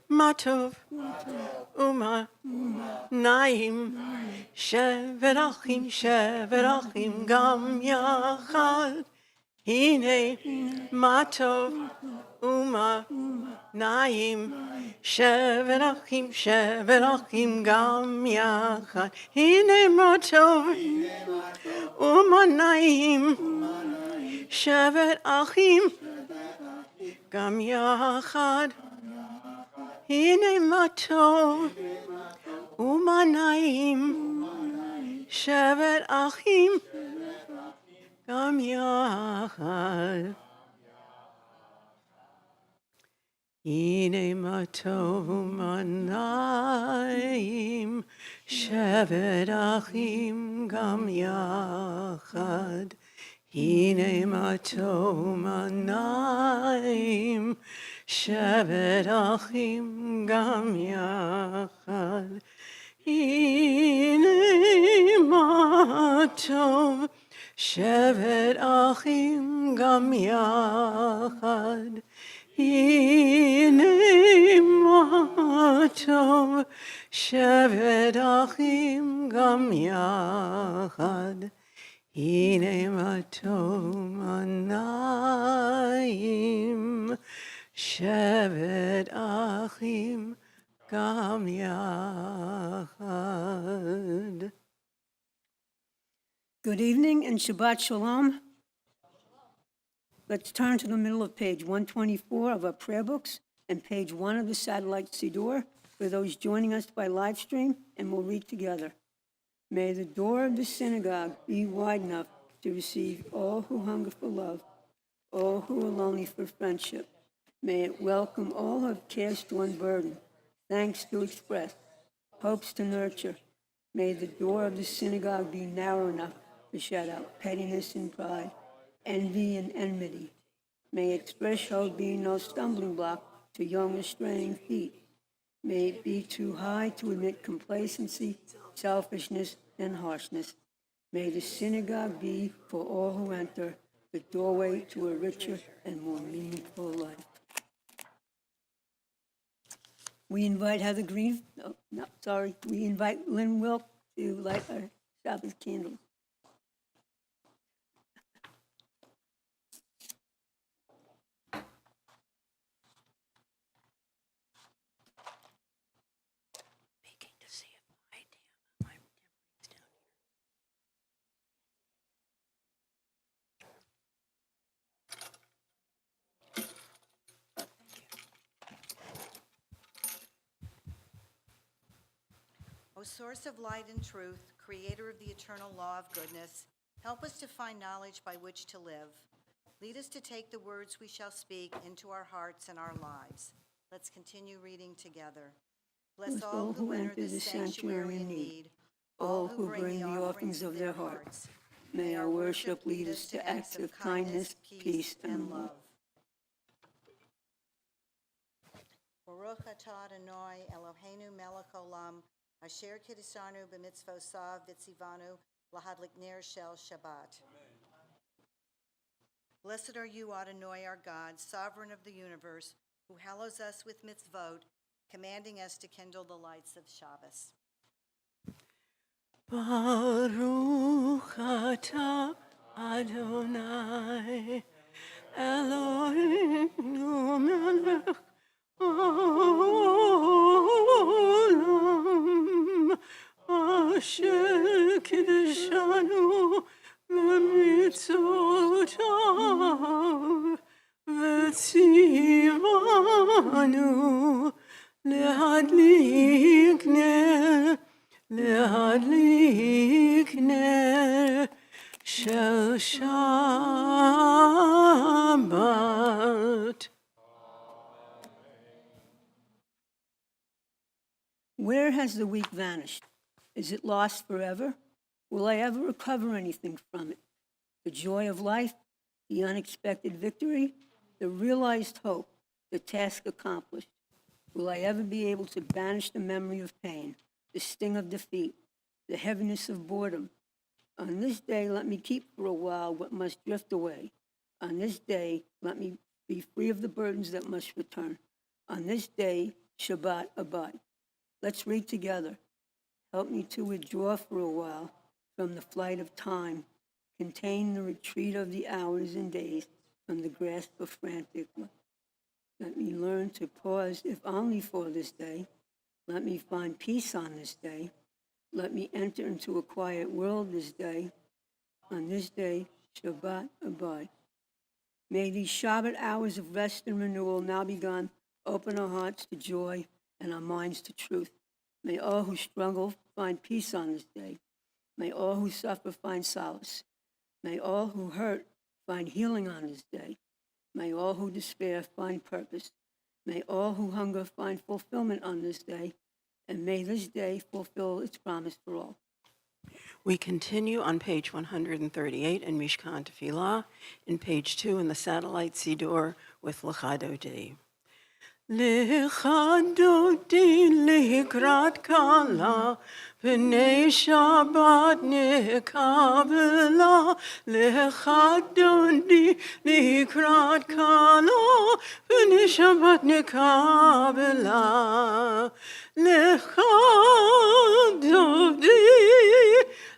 Matov, Uma, Naim, Sheverachim, Sheverachim, Gam Yachad. Hine, Matov, Uma, Naim, Sheverachim, Sheverachim, Gam Yachad. Hine, Matov, Uma, Naim, Sheverachim, Gam Yachad. Hine matov umanaim shevet achim gam yachad. Hine matov umanaim shevet achim gam yachad. Hine matov umanaim shevet achim gam yachad. Hine matov shevet achim gam yachad. Hine matov shevet achim gam yachad. Hine matov manayim shevet achim gam yachad. Good evening and Shabbat Shalom. Let's turn to the middle of page 124 of our prayer books and page 1 of the satellite Siddur for those joining us by live stream, and we'll read together. May the door of the synagogue be wide enough to receive all who hunger for love, all who are lonely for friendship. May it welcome all who have cast one burden, thanks to express, hopes to nurture. May the door of the synagogue be narrow enough to shut out pettiness and pride, envy and enmity. May its threshold be no stumbling block to young straying feet. May it be too high to admit complacency, selfishness, and harshness. May the synagogue be, for all who enter, the doorway to a richer and more meaningful life. We invite Heather Green, we invite Lynn Wilk to light our Shabbat candles. Peeking to see if my memory's down here. O source of light and truth, creator of the eternal law of goodness, help us to find knowledge by which to live. Lead us to take the words we shall speak into our hearts and our lives. Let's continue reading together. Bless all who enter the sanctuary in need, all who bring the offerings of their hearts. May our worship lead us to acts of kindness, peace, and love. Baruch atah Adonai Eloheinu melech olam, asher kiddushanu b'mitzvosav v'tzivanu lahadlik ner shel Shabbat. Blessed are you, Adonai, our God, sovereign of the universe, who hallows us with mitzvot, commanding us to kindle the lights of Shabbos. Baruch atah Adonai Eloheinu melech olam asher kiddushanu b'mitzvotav v'tzivanu להדליק נר של שבת. Where has the week vanished? Is it lost forever? Will I ever recover anything from it? The joy of life, the unexpected victory, the realized hope, the task accomplished. Will I ever be able to banish the memory of pain, the sting of defeat, the heaviness of boredom? On this day, let me keep for a while what must drift away. On this day, let me be free of the burdens that must return. On this day, Shabbat abide. Let's read together. Help me to withdraw for a while from the flight of time, contain the retreat of the hours and days from the grasp of frantic life. Let me learn to pause, if only for this day. Let me find peace on this day. Let me enter into a quiet world this day. On this day, Shabbat abide. May these Shabbat hours of rest and renewal now begun open our hearts to joy and our minds to truth. May all who struggle find peace on this day. May all who suffer find solace. May all who hurt find healing on this day. May all who despair find purpose. May all who hunger find fulfillment on this day. And may this day fulfill its promise for all. We continue on page 138 in Mishkan Tefillah, in page 2 in the Satellite Siddur with Lecha Dodi. Lecha Dodi likrat kala, p'nei Shabbat nekabela. Lecha Dodi likrat kala, p'nei Shabbat nekabela. Lecha Dodi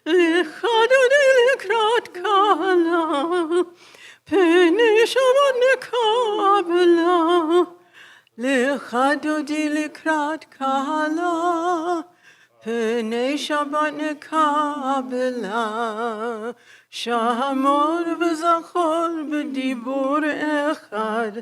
likrat kala, p'nei Shabbat nekabela. Lecha Dodi likrat kala, p'nei Shabbat nekabela. Shamor v'zachor b'dibur echad,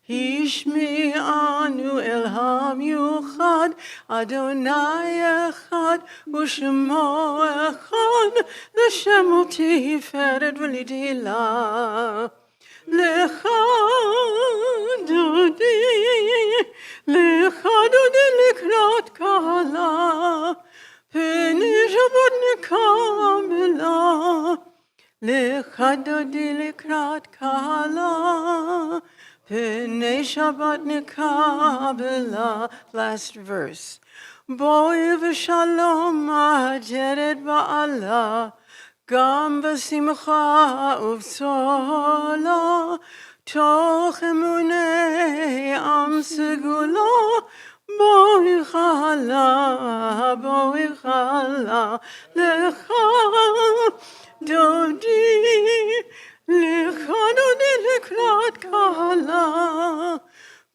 השמיענו אל המיוחד, אדוני אחד ושמו אחד, לשם ולתפארת ולתהילה. לך דודי לקראת קהלה, פני שבת נקבלה. לך דודי לקראת קהלה, P'nei Shabbat nikabela. Last verse. Boi v'shalom aderet ba'ala, gam v'simcha uv'tzola, toch emunei am segula, boi chala, lecha dodi, lecha dodi lekrat kala,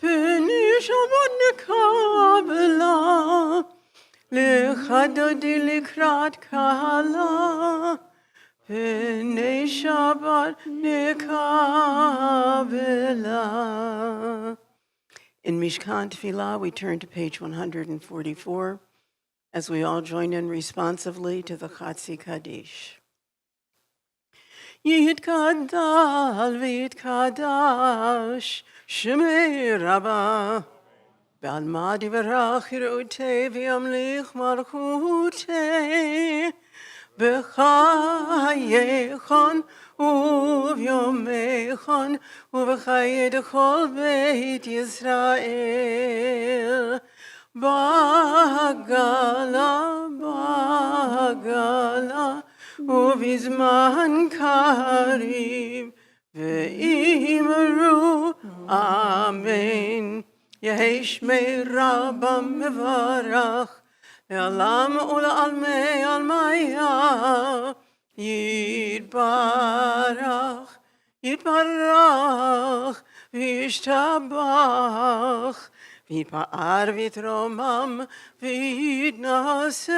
p'nei Shabbat nikabela, lecha dodi lekrat kala, p'nei Shabbat nikabela. In Mishkan Tefillah, we turn to page 144 as we all join in responsively to the Chatzi Kaddish. Yitkadal v'yitkadash Shemei Rabbah B'alma divrach hirutei v'yamlich malchutei b'chayechon uvyomechon uv'chayed kol beit Yisrael bagala ובזמן קריב ואמרו אמן. יהי שמי רבם מברך לעולם ולעלמי עלמיה יתברך יתברך וישתבח ויתפאר ויתרומם ויתנשא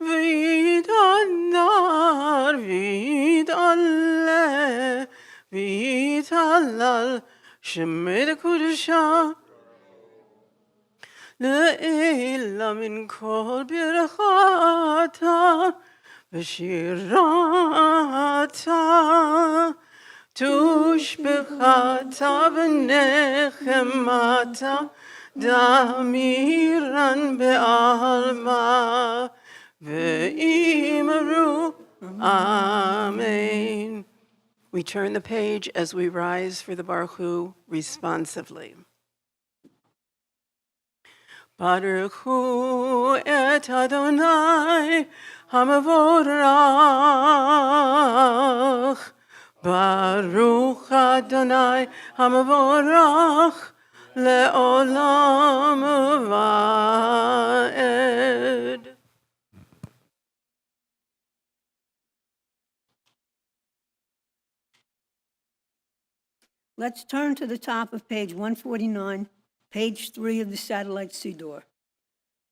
ויתענר ויתעלה ויתהלל שמי לקודשה לעילה מן כל ברכתה ושירתה תושבחתה ונחמתה דמירן בעלמה Ve'imru, Amen. We turn the page as we rise for the Baruch Hu responsively. Baruch Hu et Adonai Hamavorach. Baruch Adonai Hamavorach le'olam va'ed. Let's turn to the top of page 149, page 3 of the satellite Siddur.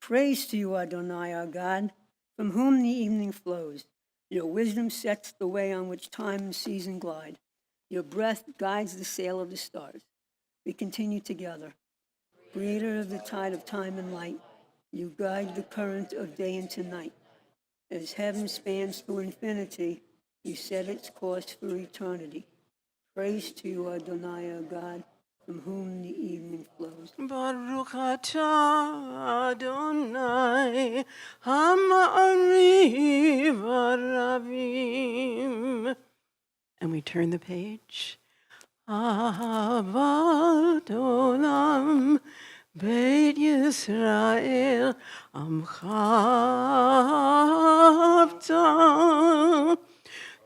Praise to you, Adonai, our God, from whom the evening flows. Your wisdom sets the way on which time and season glide. Your breath guides the sail of the stars. We continue together. Creator of the tide of time and light, you guide the current of day into night. As heaven spans through infinity, you set its course for eternity. Praise to you, Adonai, our God, from whom the evening flows. Baruch atah Adonai Ha'ma'ariv Aravim. And we turn the page. Ahavat olam Beit Yisrael Amchavta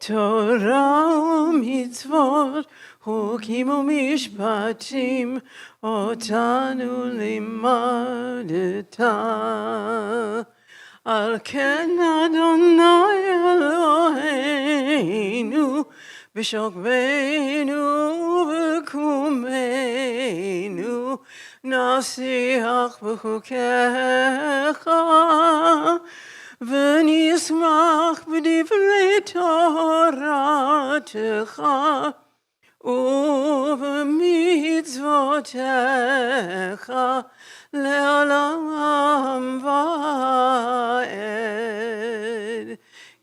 Torah u'mitzvot, chukim u'mishpatim, otanu limadeta. Al ken Adonai Eloheinu, b'shokbeinu v'kumeinu, nasiach b'chukecha, ונשמח בדברי תורתך ובמצוותיך לעולם ועד,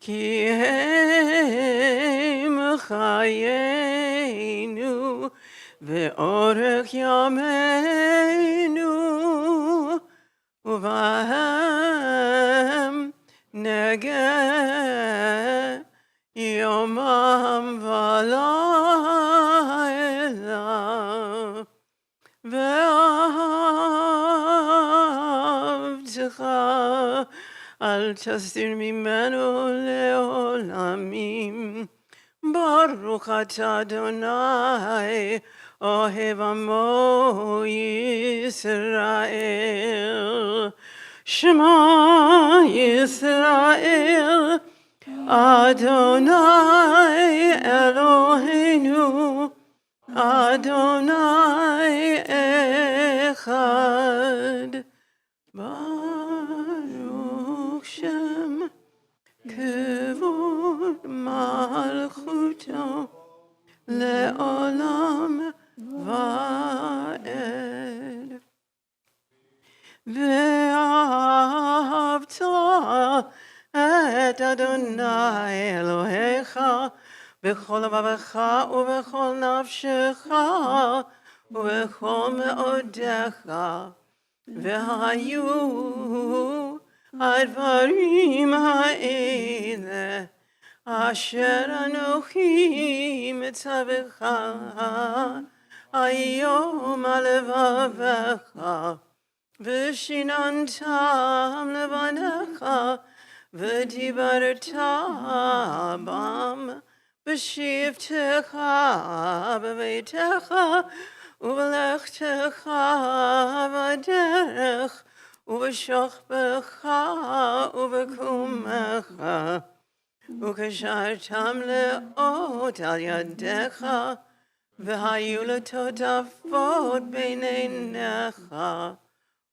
כי הם חיינו ואורך ימינו, ובהם נגע יומם ולילה. אל תסתיר ממנו לעולמים. ברוך אתה אדוני, אוהב עמו ישראל. שמע ישראל, אדוני אלוהינו, אדוני אחד. ברוך שם כבוד מלכותו לעולם ועד. ואהבת את אדוני אלוהיך בכל לבבך ובכל נפשך ובכל מאודיך. והיו הדברים האלה אשר אנוכי מצווך היום על לבבך, ושיננתם לבניך, ודיברת בם בשבתך בביתך ובלכתך בדרך ובשוכבך ובקומך, וקשרתם לאות על ידיך, והיו לטוטפות בין עיניך,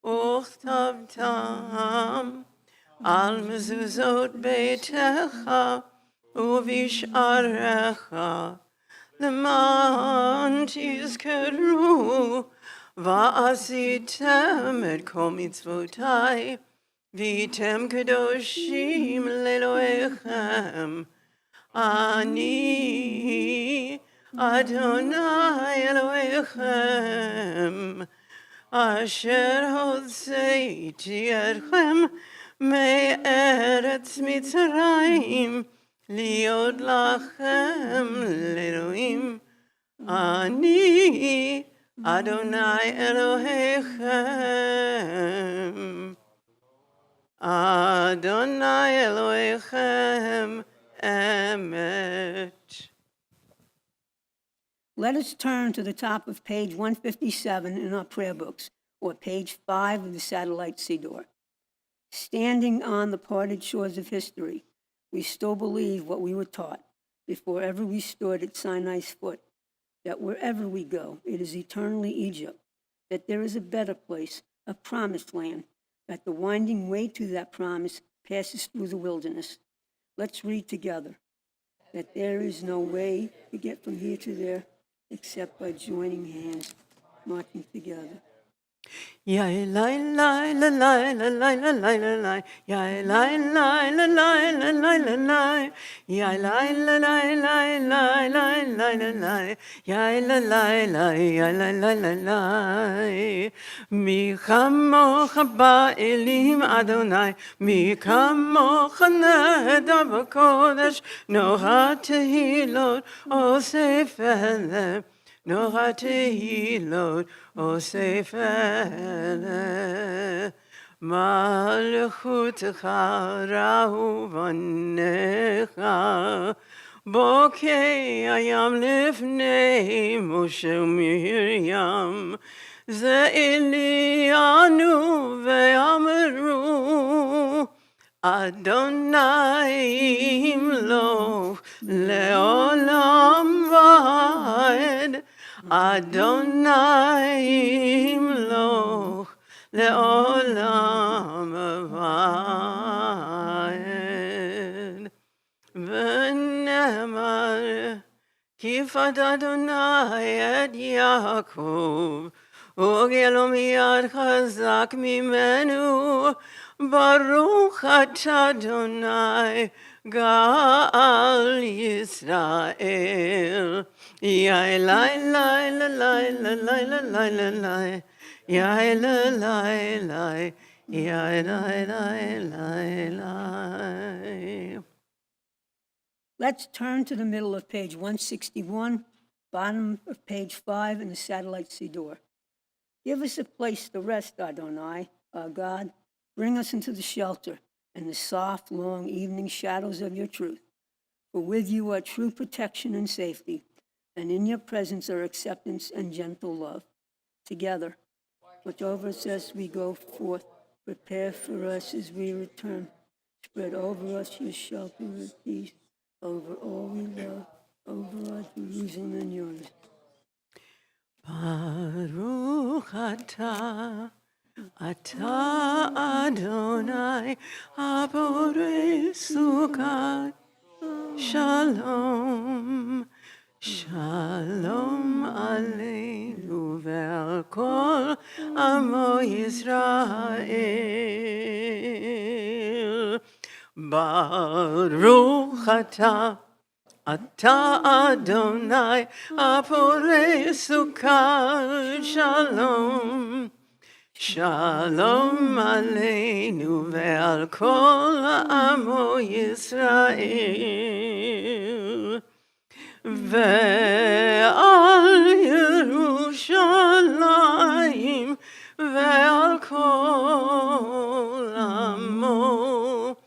וכתבתם על מזוזות ביתך ובשעריך, למען תזכרו ועשיתם את כל מצוותי, והייתם קדושים לאלוהיכם. אני אדוני אלוהיכם, אשר הוצאתי אתכם מארץ מצרים, להיות לכם לאלוהים. אני אדוני אלוהיכם, אדוני אלוהיכם אמת. Let us turn to the top of page 157 in our prayer books, or page 5 of the Satellite Siddur. Standing on the parted shores of history, we still believe what we were taught before ever we stood at Sinai's foot, that wherever we go, it is eternally Egypt, that there is a better place, a promised land, that the winding way to that promise passes through the wilderness. Let's read together, that there is no way to get from here to there except by joining hands, marching together. Ya lai lai la lai la lai la lai la lai, ya lai lai la lai la lai la lai, ya lai la lai lai lai lai lai la lai, ya la lai lai ya la lai la lai. Mi chamocha ba'elim Adonai, mi chamocha nadav b'kodesh, noha tehilot osef elem. Noha tehilot osef eleh, malchutecha rahu vanecha, bokei hayam lifnei Moshe u'Miriam, ze Elianu ve'amru, Adonai imloch le'olam va'ed, Adonai imloch le'olam va'ed. V'nemar kifat Adonai et Yaakov, ugelo miyad chazak mimenu, Baruch atah Adonai Gal Yisrael. Ya lai lai la lai la lai la lai la lai, ya la lai lai, ya lai lai lai lai. Let's turn to the middle of page 161, bottom of page 5 in the Satellite Siddur. Give us a place to rest, Adonai, our God. Bring us into the shelter and the soft, long evening shadows of your truth. For with you are true protection and safety, and in your presence are acceptance and gentle love. Together, watch over us as we go forth. Prepare for us as we return. Spread over us your shelter of peace, over all we love, over our Jerusalem and yours. Baruch atah, atah Adonai, Abore Sukkot, Shalom, Shalom Aleinu ve'al kol amo Yisrael. Baruch atah, atah Adonai, Apore Sukkot, Shalom. Shalom Aleinu ve'al kol amo Yisrael. Ve'al Yerushalayim ve'al kol amo.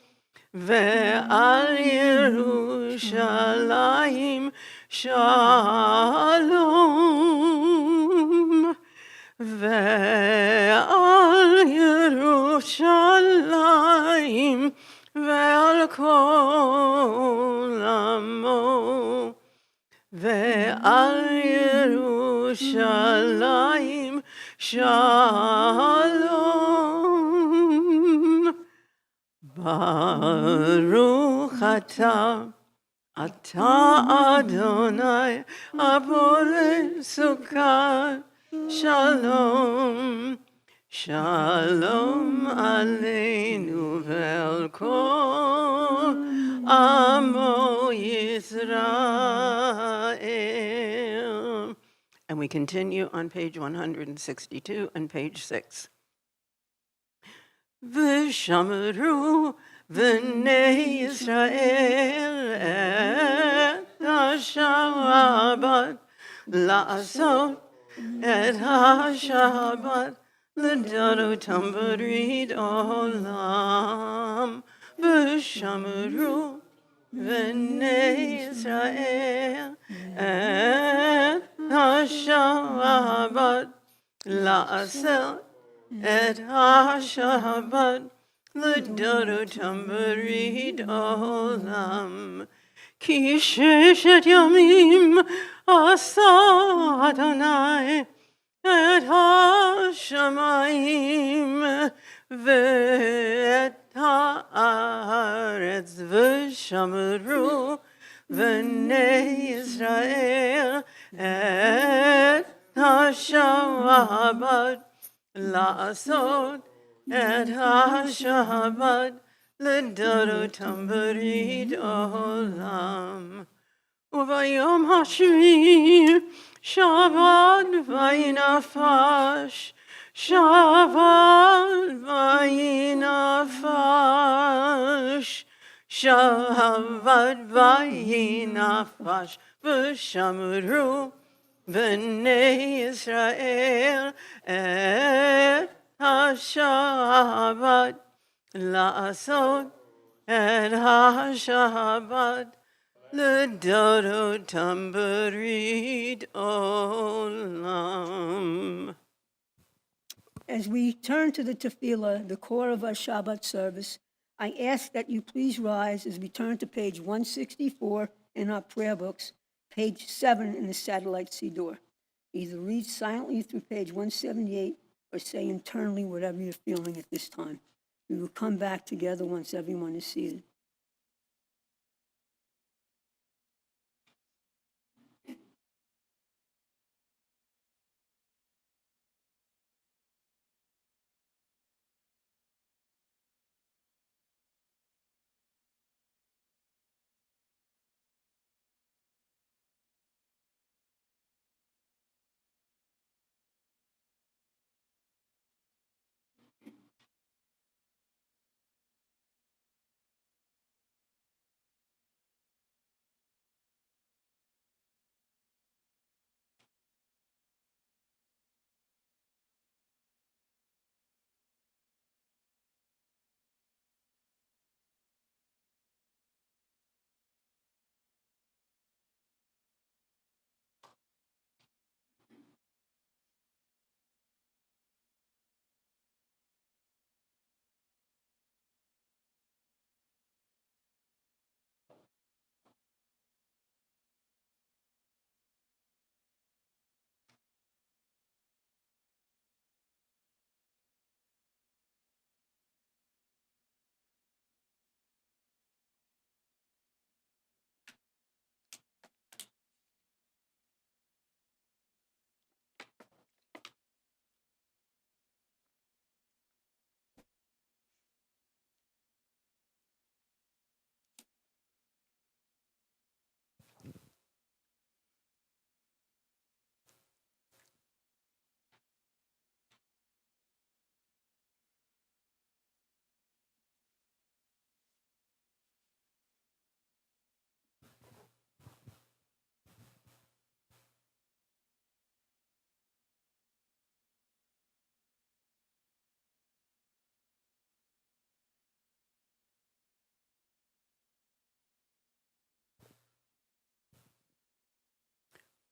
Ve'al Yerushalayim shalom. Ve'al Yerushalayim ve'al kol amo. Ve'al Yerushalayim shalom. Baruch atah, atah Adonai, Abore Sukkot, Shalom. Shalom Aleinu ve'al kol amo Yisrael. And we continue on page 162 and page 6. V'shamru v'nei Yisrael et ha-Shabbat la'asot et ha-Shabbat l'darotam b'rit olam. V'shamru v'nei Yisrael et ha-Shabbat la'asot et ha-Shabbat l'darotam b'rit olam. Ki sheshet yamim asa Adonai et ha-shamayim ve'et ha'aretz v'shamru v'nei Yisrael et ha-Shabbat la'asot et ha-Shabbat l'darotam b'rit olam. Uvayom hashvi Shabbat vayinafash, Shabbat vayinafash, Shabbat vayinafash v'shamru v'nei Yisrael et ha-Shabbat la'asot et ha-Shabbat l'darotam b'rit olam. As we turn to the tefillah, the core of our Shabbat service, I ask that you please rise as we turn to page 164 in our prayer books, page 7 in the satellite Siddur. Either read silently through page 178 or say internally whatever you're feeling at this time. We will come back together once everyone is seated.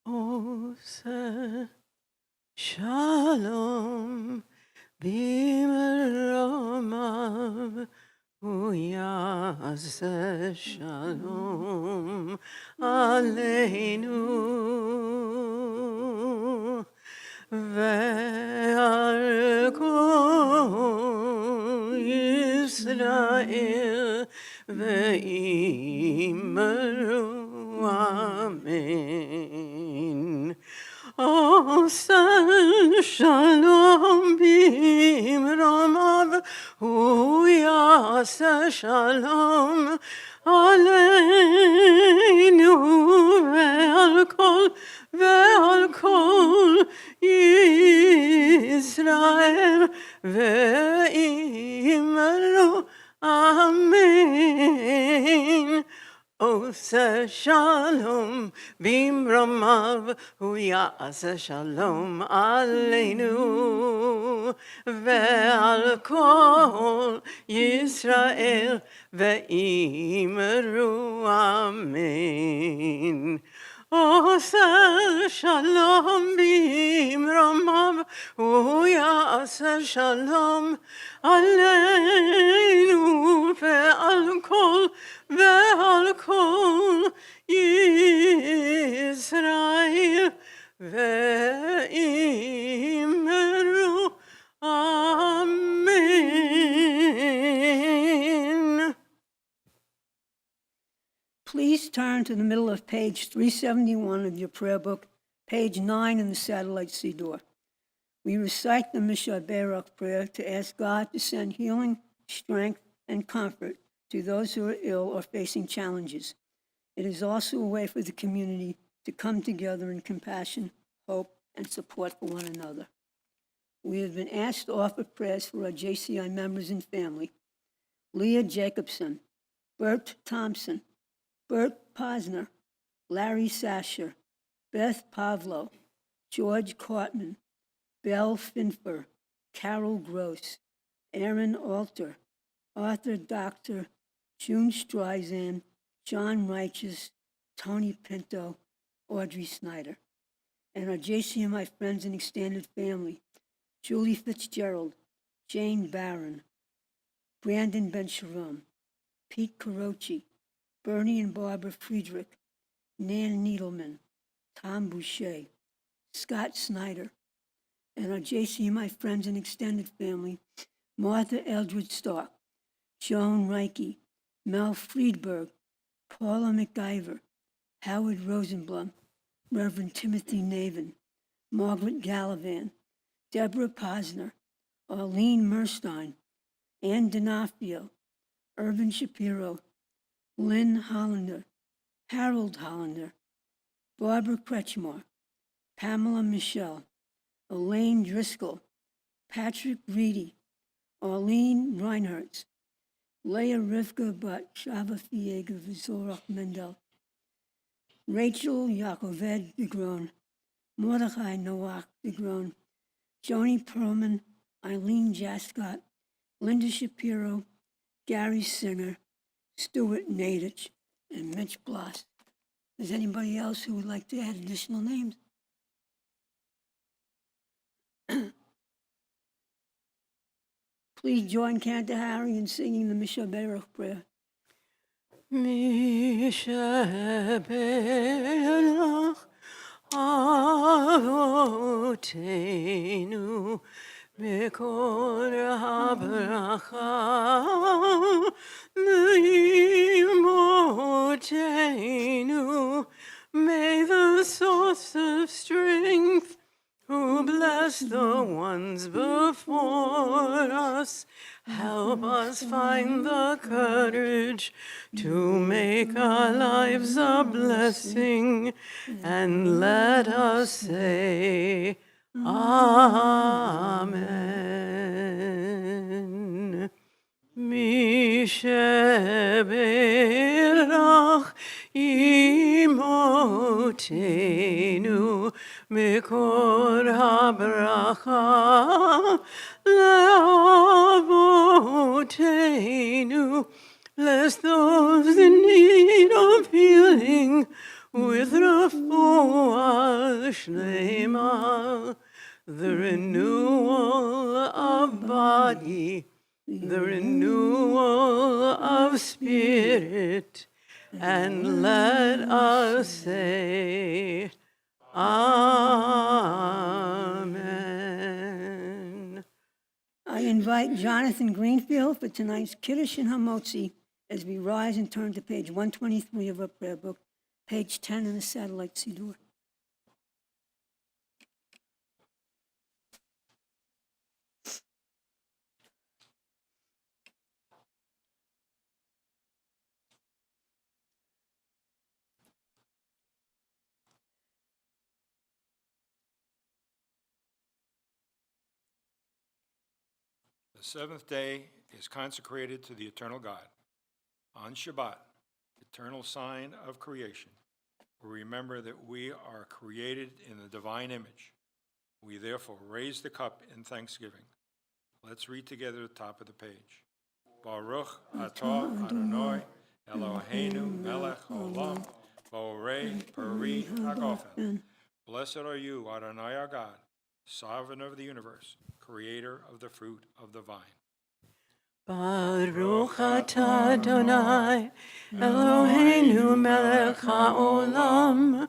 Ose Shalom b'meromav uyase shalom aleinu ve'al kol Yisrael ve'imeru amen. Osen shalom b'imromav, hu yaseh shalom aleinu ve'al kol Yisrael ve'imeru amen. Ose shalom b'imromav, hu ya'aseh shalom aleinu ve'al kol Yisrael ve'imeru amen. Ose shalom b'imromav, hu ya'aseh shalom aleinu ve'al kol Yisrael ve'imeru amen. Please turn to the middle of page 371 of your prayer book, page 9 in the satellite Siddur. We recite the Mishaberach prayer to ask God to send healing, strength, and comfort to those who are ill or facing challenges. It is also a way for the community to come together in compassion, hope, and support for one another. We have been asked to offer prayers for our JCI members and family: Leah Jacobson, Bert Thompson, Bert Posner, Larry Sasher, Beth Pavlo, George Cartman, Belle Finfer, Carol Gross, Aaron Alter, Arthur Doctor, June Streisand, John Righteous, Tony Pinto, Audrey Snyder, and our JCMI friends and extended family: Julie Fitzgerald, Jane Barron, Brandon Ben-Sharam, Pete Carochi, Bernie and Barbara Friedrich, Nan Needleman, Tom Boucher, Scott Snyder, and our JCMI friends and extended family: Martha Eldred Stark, Joan Reike, Mel Friedberg, Paula McIver, Howard Rosenblum, Reverend Timothy Navin, Margaret Gallivan, Deborah Posner, Arlene Merstein, Ann D'Onofrio, Irvin Shapiro, Lynn Hollander, Harold Hollander, Barbara Kretschmar, Pamela Michelle, Elaine Driscoll, Patrick Reedy, Arlene Reinhardt, Leah Rivka Butt, Shava Fiega Vizorach Mendel, Rachel Yakoved DeGrone, Mordechai Noach DeGrone, Joni Perlman, Eileen Jascott, Linda Shapiro, Gary Singer, Stuart Nadich, and Mitch Bloss. Is anybody else who would like to add additional names? Please join Cantor Harry in singing the Mishaberach prayer. Mishaberach Avotenu Mikor habracha Leimotenu. May the source of strength, who bless the ones before us, help us find the courage to make our lives a blessing, and let us say, Amen. Mishaberach imotenu mikor habracha leavotenu. Bless those in need of healing, with refuah shlema, the renewal of body, the renewal of spirit, and let us say, Amen. I invite Jonathan Greenfield for tonight's Kiddush and Hamotzi as we rise and turn to page 123 of our prayer book, page 10 in the satellite Siddur. The seventh day is consecrated to the eternal God. On Shabbat, eternal sign of creation, we remember that we are created in the divine image. We therefore raise the cup in thanksgiving. Let's read together the top of the page. Baruch atah Adonai Eloheinu melech haolam borei peri hagofen. Blessed are you, Adonai our God, sovereign of the universe, creator of the fruit of the vine. Baruch atah Adonai, Eloheinu melech haolam,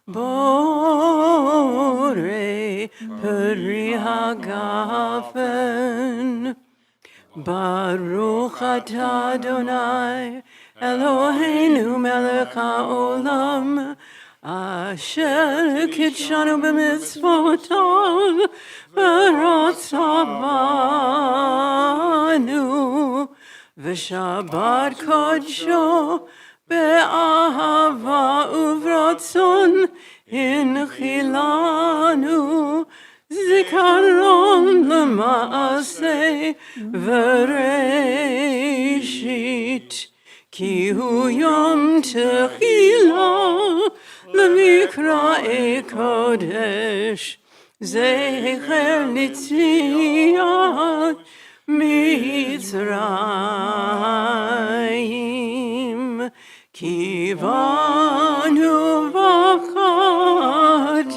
borei peri hagafen. Baruch atah Adonai, Eloheinu melech haolam, asher kitshanu b'mitzvotav v'ratzavanu v'shabbat kodsho be'ahava uvratzon inchilanu zikaron l'maaseh v'reishit ki hu yom techila למקראי קודש, זכר ליציאת מצרים. כי בנו בחרת,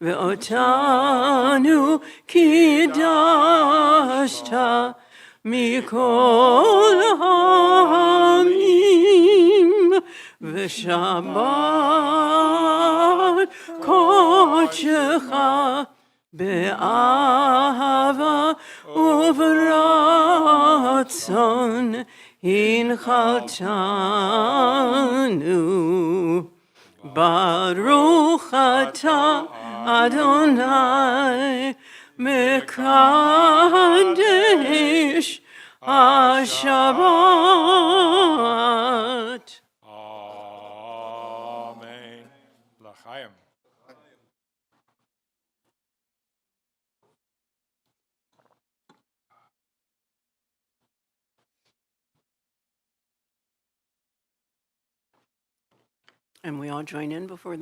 ואותנו קידשת מכל העמים. ושבת קודשך באהבה וברצון הנחלתנו. ברוך אתה אדוני מקדש השבת. Amen. L'chaim. And we all join in before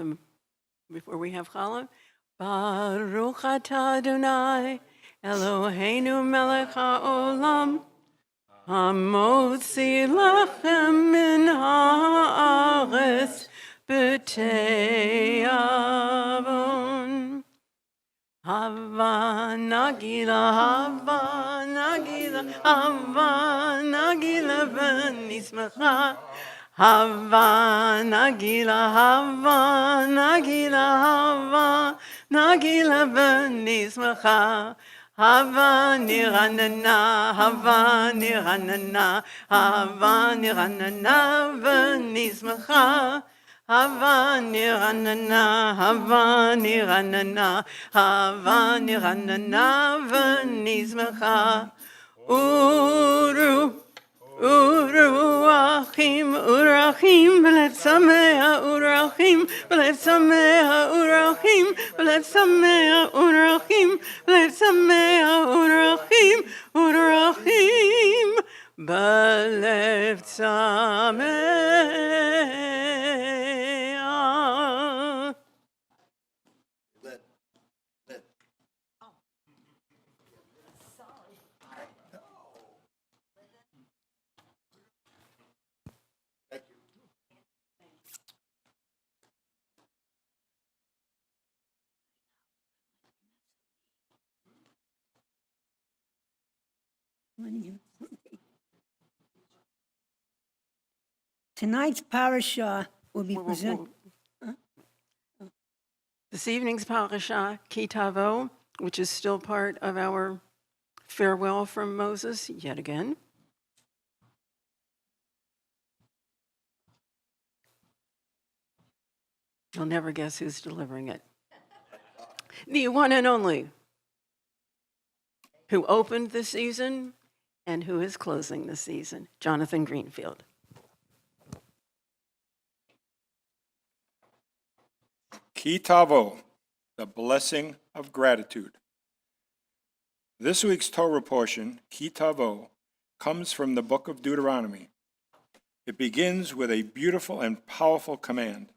we have challah. Baruch atah Adonai, Eloheinu melech haolam, hamotzi lachem min haaretz b'te'avon. Hava nagila, hava nagila, hava nagila v'nismecha. Hava nagila, hava nagila, hava nagila v'nismecha. Hava niranana, hava niranana, hava niranana v'nismecha. Hava niranana, hava niranana, hava niranana v'nismecha. Uru Urachim, urachim, v'letzameach, urachim, v'letzameach, urachim, v'letzameach, urachim, v'letzameach, urachim, urachim, b'lev tzameach. Tonight's parashah will be Whoa, whoa, presented. whoa. This evening's parasha, Ki Tavo, which is still part of our farewell from Moses, yet again. You'll never guess who's delivering it. The one and only, who opened the season and who is closing the season, Jonathan Greenfield. Ki Tavo, the blessing of gratitude. This week's Torah portion, Ki Tavo, comes from the book of Deuteronomy. It begins with a beautiful and powerful command.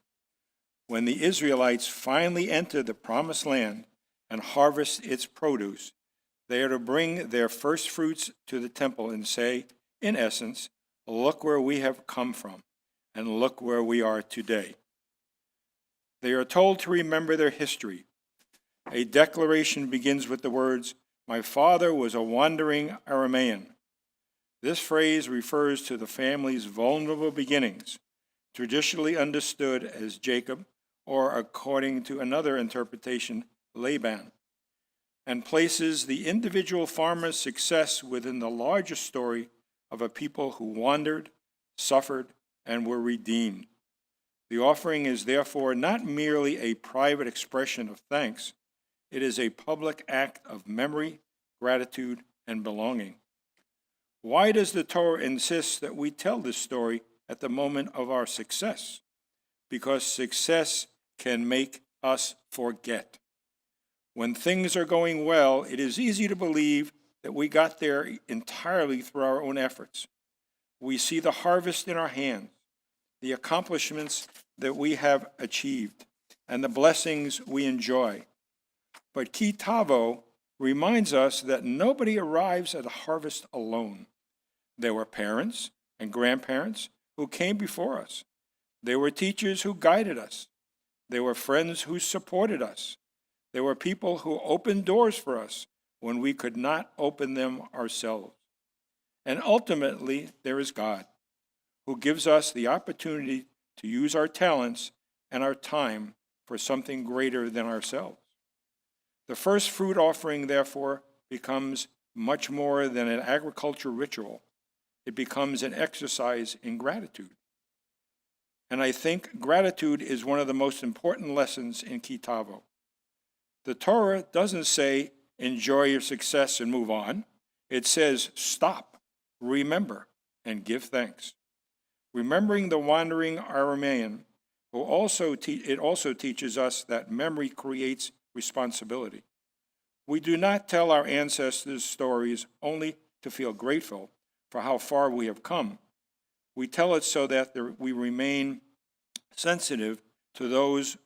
When the Israelites finally enter the promised land and harvest its produce, they are to bring their first fruits to the temple and say, in essence, look where we have come from, and look where we are today. They are told to remember their history. A declaration begins with the words, "My father was a wandering Aramean." This phrase refers to the family's vulnerable beginnings, traditionally understood as Jacob, or according to another interpretation, Laban, and places the individual farmer's success within the larger story of a people who wandered, suffered, and were redeemed. The offering is therefore not merely a private expression of thanks, it is a public act of memory, gratitude, and belonging. Why does the Torah insist that we tell this story at the moment of our success? Because success can make us forget. When things are going well, it is easy to believe that we got there entirely through our own efforts. We see the harvest in our hands, the accomplishments that we have achieved, and the blessings we enjoy. But Ki Tavo reminds us that nobody arrives at a harvest alone. There were parents and grandparents who came before us. There were teachers who guided us. There were friends who supported us. There were people who opened doors for us when we could not open them ourselves. And ultimately, there is God, who gives us the opportunity to use our talents and our time for something greater than ourselves. The first fruit offering, therefore, becomes much more than an agricultural ritual. It becomes an exercise in gratitude. And I think gratitude is one of the most important lessons in Ki Tavo. The Torah doesn't say, enjoy your success and move on. It says, stop, remember, and give thanks. Remembering the wandering Aramean, it also teaches us that memory creates responsibility. We do not tell our ancestors' stories only to feel grateful for how far we have come. We tell it so that we remain sensitive to those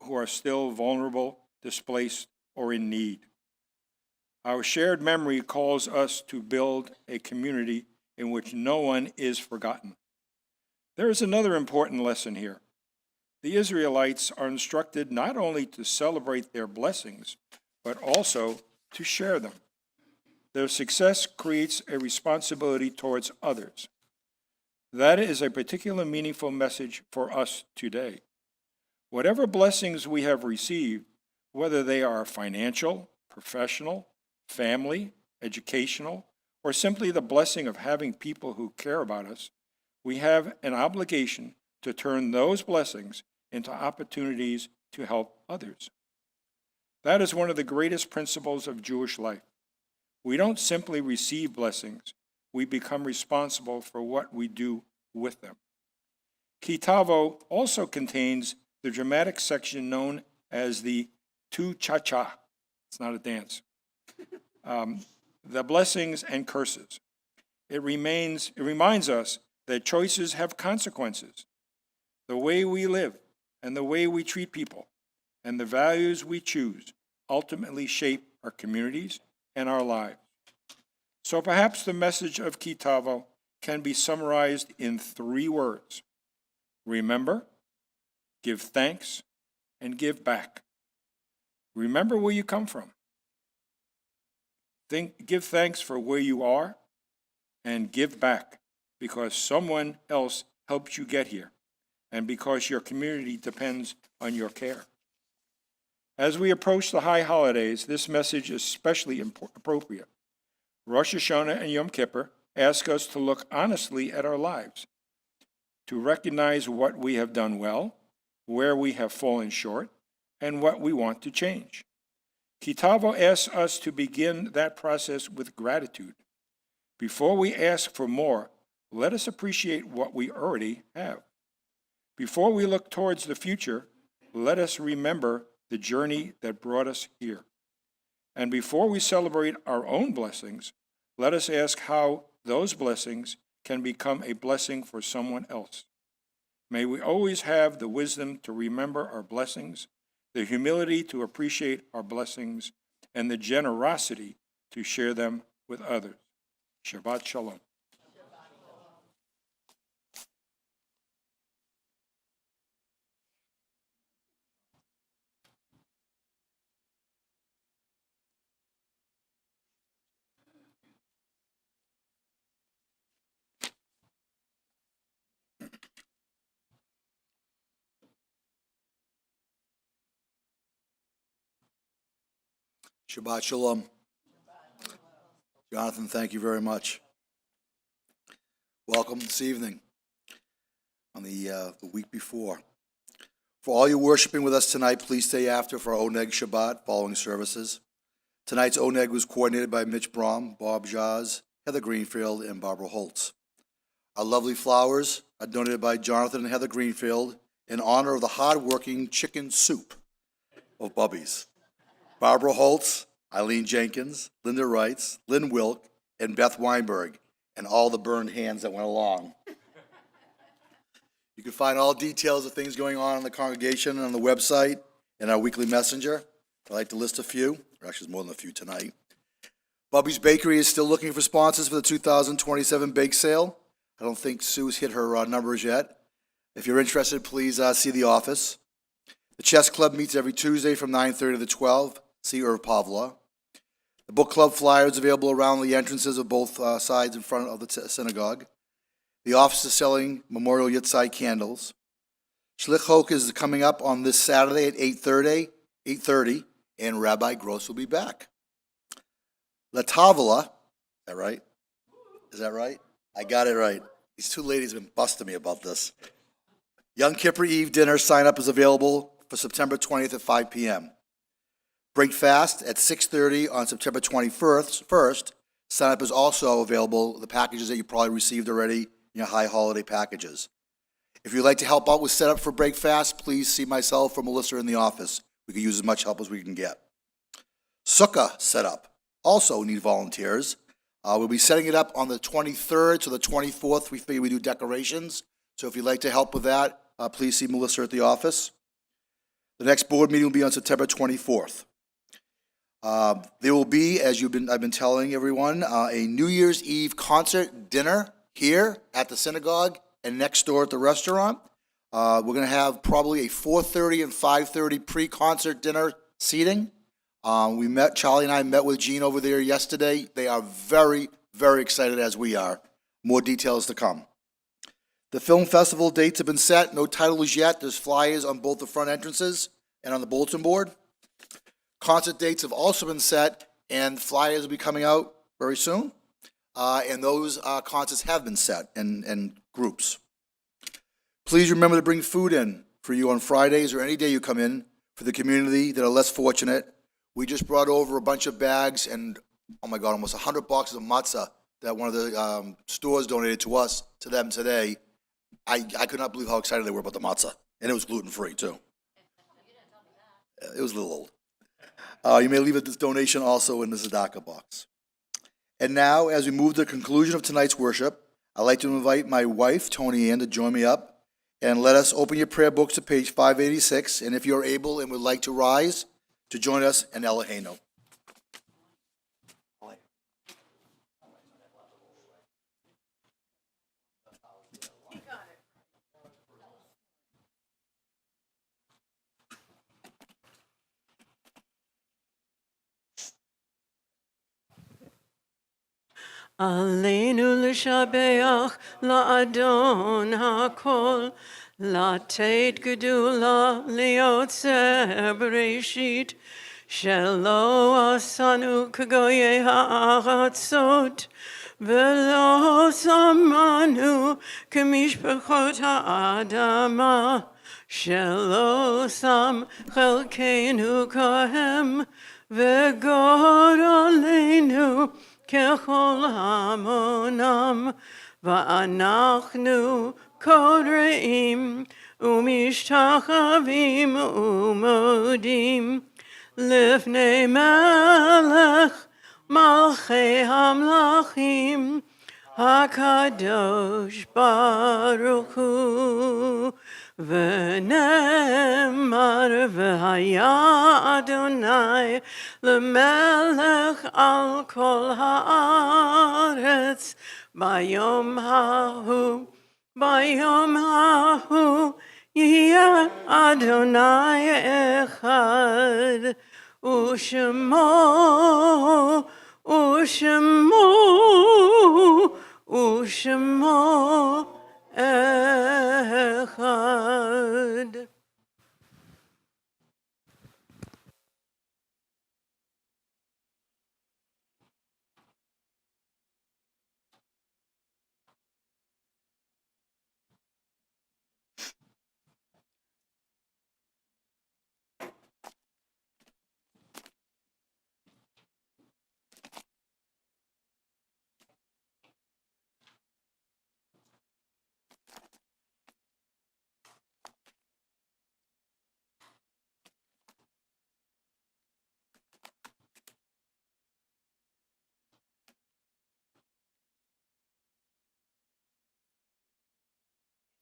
who are still vulnerable, displaced, or in need. Our shared memory calls us to build a community in which no one is forgotten. There is another important lesson here. The Israelites are instructed not only to celebrate their blessings, but also to share them. Their success creates a responsibility towards others. That is a particularly meaningful message for us today. Whatever blessings we have received, whether they are financial, professional, family, educational, or simply the blessing of having people who care about us, we have an obligation to turn those blessings into opportunities to help others. That is one of the greatest principles of Jewish life. We don't simply receive blessings, we become responsible for what we do with them. Ki Tavo also contains the dramatic section known as the Tu Cha-Cha. It's not a dance. The blessings and curses. It reminds us that choices have consequences. The way we live and the way we treat people and the values we choose ultimately shape our communities and our lives. So perhaps the message of Ki Tavo can be summarized in 3 words: remember, give thanks, and give back. Remember where you come from. Give thanks for where you are and give back because someone else helped you get here and because your community depends on your care. As we approach the high holidays, this message is especially appropriate. Rosh Hashanah and Yom Kippur ask us to look honestly at our lives, to recognize what we have done well, where we have fallen short, and what we want to change. Kitavo asks us to begin that process with gratitude. Before we ask for more, let us appreciate what we already have. Before we look towards the future, let us remember the journey that brought us here. And before we celebrate our own blessings, let us ask how those blessings can become a blessing for someone else. May we always have the wisdom to remember our blessings, the humility to appreciate our blessings, and the generosity to share them with others. Shabbat Shalom. Shabbat Shalom. Jonathan, thank you very much. Welcome this evening on the week before. For all you worshiping with us tonight, please stay after for Oneg Shabbat following services. Tonight's Oneg was coordinated by Mitch Brom, Bob Jaz, Heather Greenfield, and Barbara Holtz. Our lovely flowers are donated by Jonathan and Heather Greenfield in honor of the hard-working chicken soup of Bubby's. Barbara Holtz, Eileen Jenkins, Linda Reitz, Lynn Wilk, and Beth Weinberg, and all the burned hands that went along. You can find all details of things going on in the congregation on the website and our weekly messenger. I'd like to list a few, or actually there's more than a few tonight. Bubby's Bakery is still looking for sponsors for the 2027 bake sale. I don't think Sue's hit her numbers yet. If you're interested, please see the office. The Chess Club meets every Tuesday from 9:30 to 12. See Irv Pavla. The book club flyer is available around the entrances of both sides in front of the synagogue. The office is selling Memorial Yitzhak candles. Shlich Hok is coming up on this Saturday at 8:30, and Rabbi Gross will be back. La Tavola, is that right? Is that right? I got it right. These two ladies have been busting me about this. Yom Kippur Eve dinner sign-up is available for September 20th at 5 p.m. Break fast at 6:30 on September 21st. Sign-up is also available, the packages that you probably received already in your high holiday packages. If you'd like to help out with setup for break fast, please see myself or Melissa in the office. We can use as much help as we can get. Sukkah setup also need volunteers. We'll be setting it up on the 23rd to the 24th. We figure we do decorations. So if you'd like to help with that, please see Melissa at the office. The next board meeting will be on September 24th. There will be, as I've been telling everyone, a New Year's Eve concert dinner here at the synagogue and next door at the restaurant. We're going to have probably a 4:30 and 5:30 pre-concert dinner seating. Charlie and I met with Gene over there yesterday. They are very, very excited as we are. More details to come. The film festival dates have been set. No titles yet. There's flyers on both the front entrances and on the bulletin board. Concert dates have also been set, and flyers will be coming out very soon. And those concerts have been set in groups. Please remember to bring food in for you on Fridays or any day you come in for the community that are less fortunate. We just brought over a bunch of bags and, oh my God, almost 100 boxes of matzah that one of the stores donated to them today. I could not believe how excited they were about the matzah. And it was gluten-free, too. It was a little old. You may leave this donation also in the tzedakah box. And now, as we move to the conclusion of tonight's worship, I'd like to invite my wife, Tony Ann, to join me up. And let us open your prayer books to page 586. And if you're able and would like to rise, to join us in Eloheinu. עלינו לשבח לאדון הכל, לתת גדולה ליוצר בראשית, שלא עשנו כגויי הארצות, ולא שמנו כמשפחות האדמה, שלא שם חלקנו כהם, וגורלנו ככל המונם, ואנחנו קוראים ומשתחווים ומודים לפני מלך מלכי המלכים, הקדוש ברוך הוא. ונאמר והיה אדוני למלך על כל הארץ ביום ההוא יהיה אדוני אחד, ושמו אחד.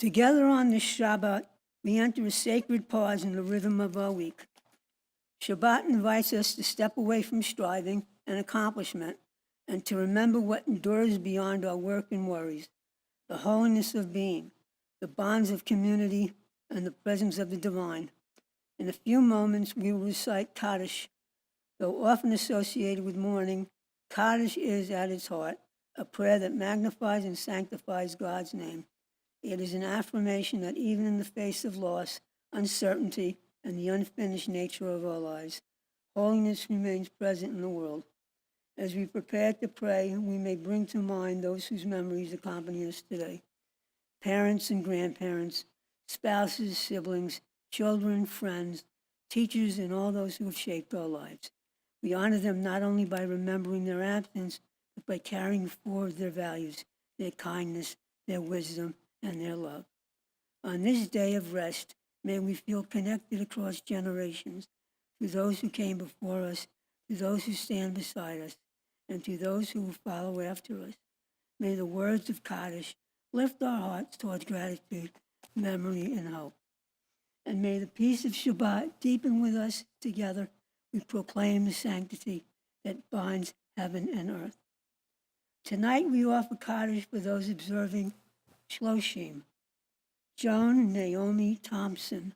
Together on this Shabbat, we enter a sacred pause in the rhythm of our week. Shabbat invites us to step away from striving and accomplishment and to remember what endures beyond our work and worries, the holiness of being, the bonds of community, and the presence of the divine. In a few moments, we will recite Kaddish. Though often associated with mourning, Kaddish is at its heart a prayer that magnifies and sanctifies God's name. It is an affirmation that even in the face of loss, uncertainty, and the unfinished nature of our lives, holiness remains present in the world. As we prepare to pray, we may bring to mind those whose memories accompany us today. Parents and grandparents, spouses, siblings, children, friends, teachers, and all those who have shaped our lives. We honor them not only by remembering their absence, but by carrying forward their values, their kindness, their wisdom, and their love. On this day of rest, may we feel connected across generations to those who came before us, to those who stand beside us, and to those who will follow after us. May the words of Kaddish lift our hearts towards gratitude, memory, and hope. And may the peace of Shabbat deepen with us together. We proclaim the sanctity that binds heaven and earth. Tonight we offer Kaddish for those observing Shloshim, Joan and Naomi Thompson,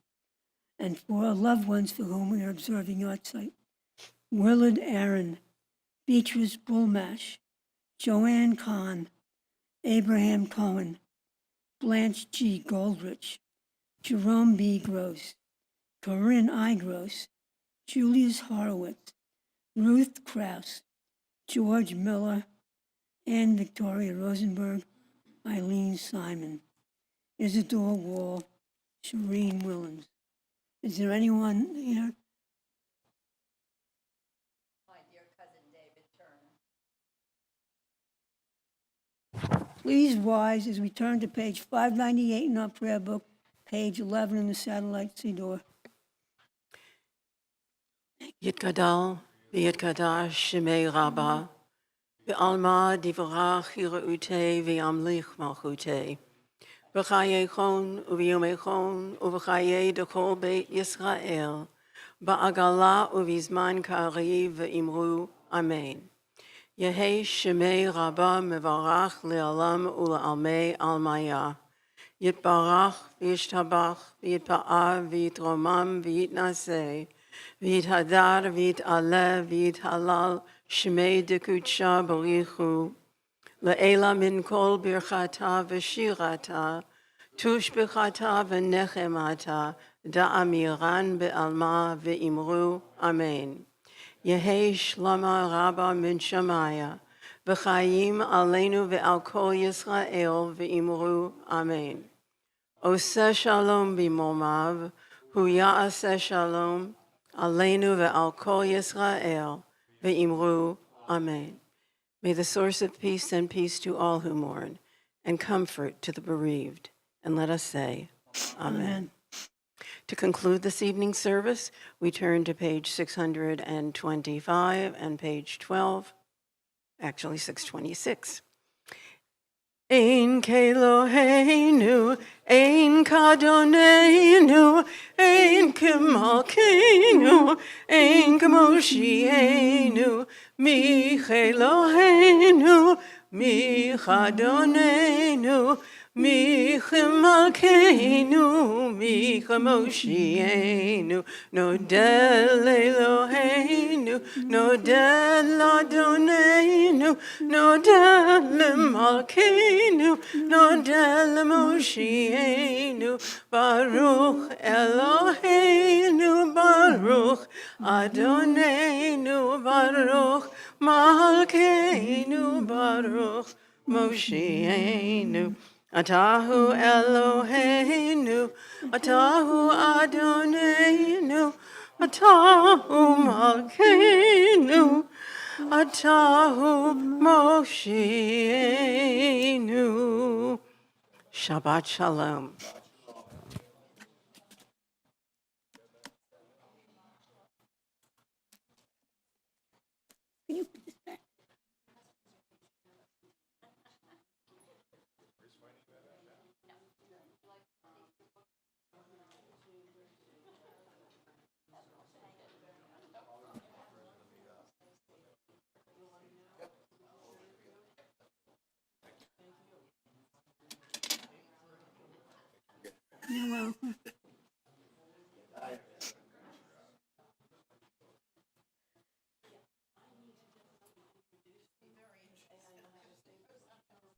and for our loved ones for whom we are observing Yahrzeit, Willard Aaron, Beatrice Bullmash, Joanne Kahn, Abraham Cohen, Blanche G. Goldrich, Jerome B. Gross, Corinne I. Gross, Julius Horowitz, Ruth Krause, George Miller, Anne Victoria Rosenberg, Eileen Simon, Isidore Wall, Shireen Willens. Is there anyone here? My dear cousin David Turner. Please rise as we turn to page 598 in our prayer book, page 11 in the satellite Siddur. יתגדל ויתקדש שמי רבה, בעלמא דברך יראותי וימליך מלכותי. בחיי חון וביומי חון ובחיי דכל בית ישראל, בעגלה ובזמן קריב ואמרו אמן. יהי שמי רבה מברך לעולם ולעלמי עלמיה. יתברך וישתבח ויתפאר ויתרומם ויתנשא, ויתהדר ויתעלה ויתהלל שמי דקודשה בריחו. Le'ela min kol birchata v'shirata, tushbechata v'nechemata, da'amiran be'alma ve'imru, Amen. Yehi shlama rabba min shamaya, v'chayim aleinu ve'al kol Yisrael ve'imru, Amen. Oseh shalom b'momav, hu ya'aseh shalom, aleinu ve'al kol Yisrael ve'imru, Amen. May the source of peace send peace to all who mourn, and comfort to the bereaved. And let us say, Amen. To conclude this evening's service, we turn to page 625 and page 12, actually 626. Ein Keloheinu, Ein Kadonenu, Ein Kemalkeinu, Ein Kemoshienu, Mi Keloheinu, Mi Kadonenu, Mi Kemalkeinu, Mi Kemoshienu, Nodel Eloheinu, Nodel Adonenu, Nodel Malkeinu, Nodel Moshienu, Baruch Eloheinu, Baruch Adonenu, Baruch Malkeinu, Baruch Moshienu. Atahu Eloheinu, Atahu Adonenu, Atahu Malkeinu, Atahu Moshienu. Shabbat Shalom. Can you put this back?